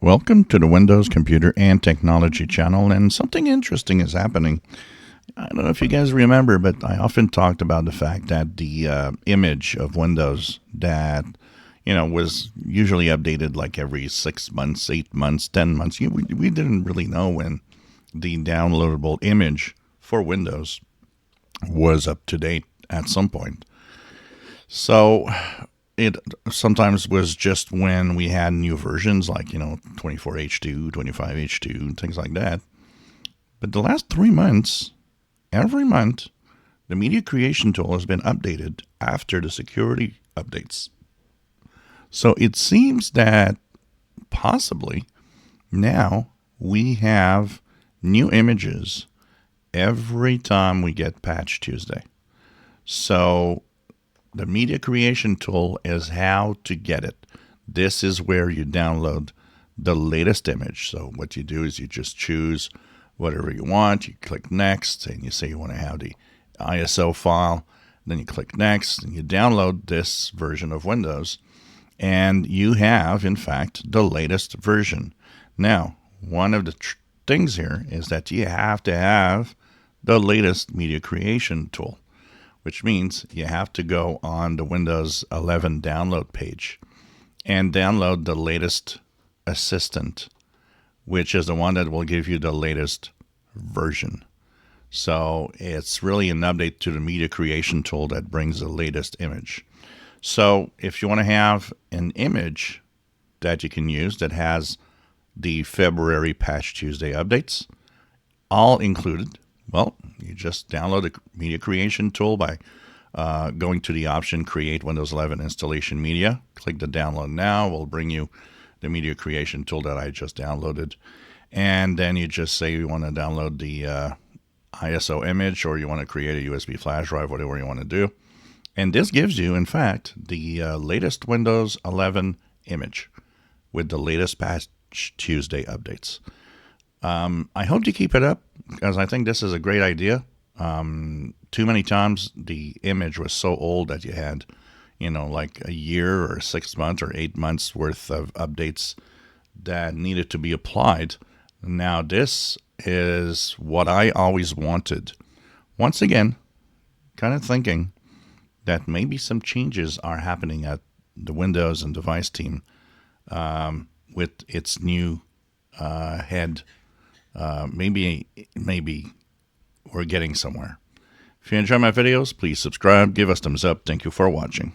Welcome to the Windows Computer and Technology channel, and something interesting is happening. I don't know if you guys remember, but I often talked about the fact that the image of Windows that was usually updated like every 6 months, 8 months, 10 months. We didn't really know when the downloadable image for Windows was up to date at some point. So it sometimes was just when we had new versions like 24H2, 25H2, things like that. But the last 3 months, every month, the media creation tool has been updated after the security updates. So it seems that possibly now we have new images every time we get Patch Tuesday. So the media creation tool is how to get it. This is where you download the latest image. So what you do is you just choose whatever you want. You click next and you say you want to have the ISO file. Then you click next and you download this version of Windows. And you have, in fact, the latest version. Now, one of the things here is that you have to have the latest media creation tool, which means you have to go on the Windows 11 download page and download the latest assistant, which is the one that will give you the latest version. So it's really an update to the media creation tool that brings the latest image. So if you want to have an image that you can use that has the February Patch Tuesday updates, all included, well, you just download the media creation tool by going to the option Create Windows 11 Installation Media. Click the Download Now. We'll bring you the media creation tool that I just downloaded. And then you just say you want to download the ISO image, or you want to create a USB flash drive, whatever you want to do. And this gives you, in fact, the latest Windows 11 image with the latest Patch Tuesday updates. I hope you keep it up because I think this is a great idea. Too many times the image was so old that you had, like a year or 6 months or 8 months worth of updates that needed to be applied. Now, this is what I always wanted. Once again, kind of thinking that maybe some changes are happening at the Windows and device team with its new head. Maybe we're getting somewhere. If you enjoy my videos, please subscribe, give us thumbs up. Thank you for watching.